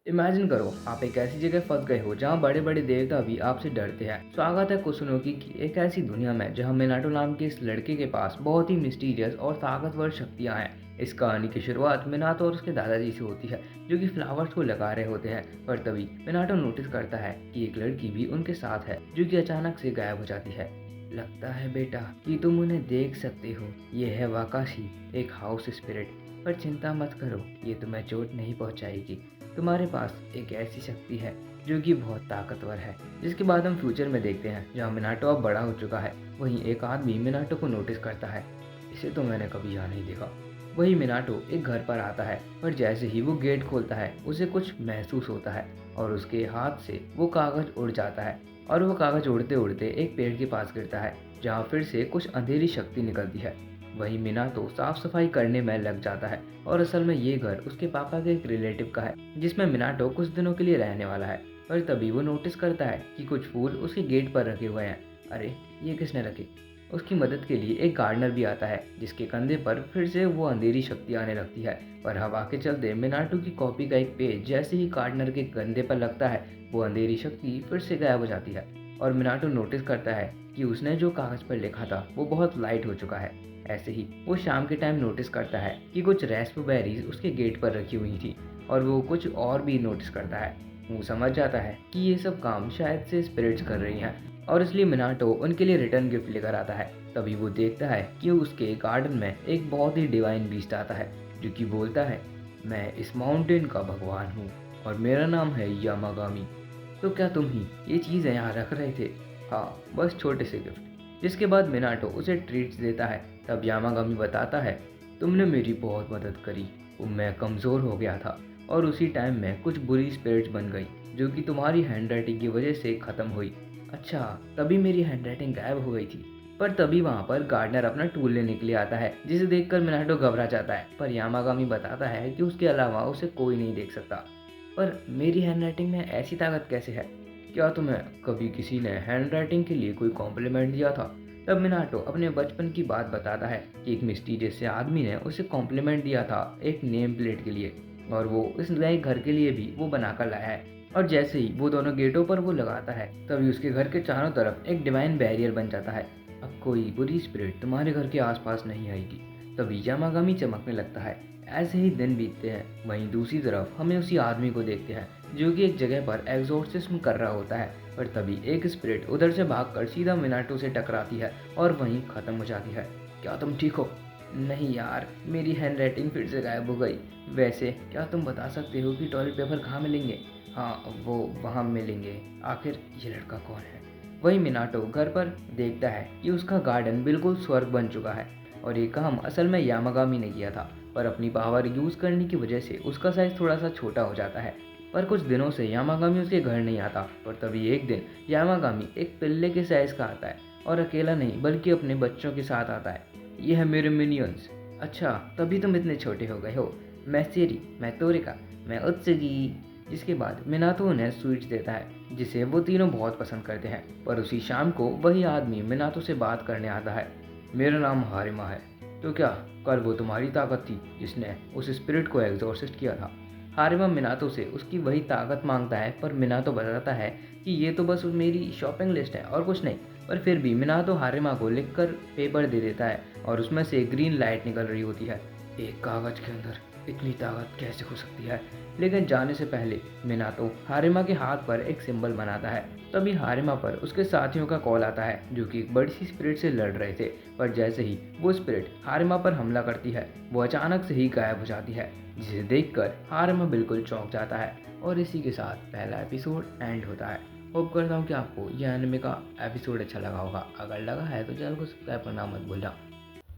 Imagine करो आप एक ऐसी जगह फंस गए हो जहाँ बड़े बड़े देवता भी आपसे डरते हैं। स्वागत है कुसुनोकी की एक ऐसी दुनिया में जहाँ मिनाटो नाम के इस लड़के के पास बहुत ही मिस्टीरियस और ताकतवर शक्तियाँ हैं। इस कहानी की शुरुआत मिनाटो और उसके दादाजी से होती है, जो कि फ्लावर्स को लगा रहे होते हैं। पर तभी मिनाटो नोटिस करता है कि एक लड़की भी उनके साथ है, जो कि अचानक से गायब हो जाती है। लगता है बेटा कि तुम उन्हें देख सकते हो। ये है वाकाशी, एक हाउस स्पिरिट। पर चिंता मत करो, ये तुम्हें चोट नहीं पहुंचाएगी। तुम्हारे पास एक ऐसी शक्ति है जो कि बहुत ताकतवर है। जिसके बाद हम फ्यूचर में देखते हैं जहाँ मिनाटो अब बड़ा हो चुका है। वहीं एक आदमी मिनाटो को नोटिस करता है। इसे तो मैंने कभी यहाँ नहीं देखा। वही मिनाटो एक घर पर आता है, पर जैसे ही वो गेट खोलता है उसे कुछ महसूस होता है और उसके हाथ से वो कागज उड़ जाता है। और वो कागज उड़ते उड़ते एक पेड़ के पास गिरता है, जहाँ फिर से कुछ अंधेरी शक्ति निकलती है। वही मिनाटो साफ सफाई करने में लग जाता है और असल में ये घर उसके पापा के एक रिलेटिव का है, जिसमें मिनाटो कुछ दिनों के लिए रहने वाला है। पर तभी वो नोटिस करता है कि कुछ फूल उसके गेट पर रखे हुए हैं। अरे, ये किसने रखे? उसकी मदद के लिए एक गार्डनर भी आता है, जिसके कंधे पर फिर से वो अंधेरी शक्ति आने लगती है। पर हवा के चलते मिनाटो की कॉपी का एक पेज जैसे ही गार्डनर के कंधे पर लगता है, वो अंधेरी शक्ति फिर से गायब हो जाती है। और मिनाटो नोटिस करता है कि उसने जो कागज पर लिखा था वो बहुत लाइट हो चुका है। ऐसे ही वो शाम के टाइम नोटिस करता है कि कुछ रेस्पबेरीज उसके गेट पर रखी हुई थी। और वो कुछ और भी नोटिस करता है। वो समझ जाता है कि ये सब काम शायद से स्पिरिट्स कर रही हैं, और इसलिए मिनाटो उनके लिए रिटर्न गिफ्ट लेकर आता है। तभी वो देखता है कि उसके गार्डन में एक बहुत ही डिवाइन बीस्ट आता है, जो कि बोलता है, मैं इस माउंटेन का भगवान हूँ और मेरा नाम है यामागामी। तो क्या तुम ही ये चीज़ें यहाँ रख रहे थे? हाँ, बस छोटे से गिफ्ट। जिसके बाद मिनाटो उसे ट्रीट्स देता है। तब यामागामी बताता है, तुमने मेरी बहुत मदद करी। मैं कमज़ोर हो गया था और उसी टाइम में कुछ बुरी स्पिरिट्स बन गई, जो कि तुम्हारी हैंडराइटिंग की वजह से ख़त्म हुई। अच्छा, तभी मेरी हैंडराइटिंग गायब हो गई थी। पर तभी वहाँ पर गार्डनर अपना टूल लेने के लिए आता है, जिसे देखकर मिनाटो घबरा जाता है। पर यामागामी बताता है कि उसके अलावा उसे कोई नहीं देख सकता। पर मेरी हैंडराइटिंग में ऐसी ताकत कैसे है? क्या तुम्हें कभी किसी ने हैंडराइटिंग के लिए कोई कॉम्प्लीमेंट दिया था? तब मिनाटो अपने बचपन की बात बताता है कि एक मिस्टीरियस से आदमी ने उसे कॉम्प्लीमेंट दिया था एक नेम प्लेट के लिए, और वो इस नए घर के लिए भी वो बनाकर लाया है। और जैसे ही वो दोनों गेटों पर वो लगाता है, तभी उसके घर के चारों तरफ एक डिवाइन बैरियर बन जाता है। अब कोई बुरी स्पिरिट तुम्हारे घर के आसपास नहीं आएगी। तभी यामागामी चमकने लगता है। ऐसे ही दिन बीतते हैं। वहीं दूसरी तरफ हमें उसी आदमी को देखते हैं, जो कि एक जगह पर एग्जॉर्सिज्म कर रहा होता है। पर तभी एक स्पिरिट उधर से भागकर सीधा मिनाटो से टकराती है और वहीं खत्म हो जाती है। क्या तुम ठीक हो? नहीं यार, मेरी हैंडराइटिंग फिर से गायब हो गई। वैसे क्या तुम बता सकते हो कि टॉयलेट पेपर कहाँ मिलेंगे? हाँ, वो वहाँ मिलेंगे। आखिर ये लड़का कौन है? वही मिनाटो घर पर देखता है कि उसका गार्डन बिल्कुल स्वर्ग बन चुका है, और ये काम असल में यामागामी ने किया था। पर अपनी पावर यूज करने की वजह से उसका साइज थोड़ा सा छोटा हो जाता है। पर कुछ दिनों से यामागामी उसके घर नहीं आता। पर तभी एक दिन यामागामी एक पिल्ले के साइज का आता है, और अकेला नहीं बल्कि अपने बच्चों के साथ आता है। ये है मेरे मिनियंस। अच्छा, तभी तुम इतने छोटे हो गए हो। मैं सेरी, मैं तोरिका, मैं उत्सुगी। जिसके बाद मिनातो उन्हें स्वीट्स देता है, जिसे वो तीनों बहुत पसंद करते हैं। पर उसी शाम को वही आदमी मिनातो से बात करने आता है। मेरा नाम हारिमा है। तो क्या कल वो तुम्हारी ताकत थी जिसने उस स्पिरिट को एग्जॉर्सिस्ट किया था? हारिमा मिनातो से उसकी वही ताकत मांगता है, पर मिनातो बताता है कि ये तो बस मेरी शॉपिंग लिस्ट है और कुछ नहीं। पर फिर भी मिनातो हारिमा को लिखकर पेपर दे देता है, और उसमें से ग्रीन लाइट निकल रही होती है। एक कागज के अंदर इतनी ताकत कैसे हो सकती है? लेकिन जाने से पहले मिनातो हारिमा के हाथ पर एक सिंबल बनाता है। तभी हारिमा पर उसके साथियों का कॉल आता है, जो कि एक बड़ी सी स्पिरिट से लड़ रहे थे। पर जैसे ही वो स्पिरिट हारिमा पर हमला करती है, वो अचानक से ही गायब हो जाती है, जिसे देखकर हारिमा बिल्कुल चौंक जाता है। और इसी के साथ पहला एपिसोड एंड होता है। होप करता हूँ कि आपको यह एनिमे का एपिसोड अच्छा लगा होगा। अगर लगा है तो चैनल को सब्सक्राइब करना मत भूलना।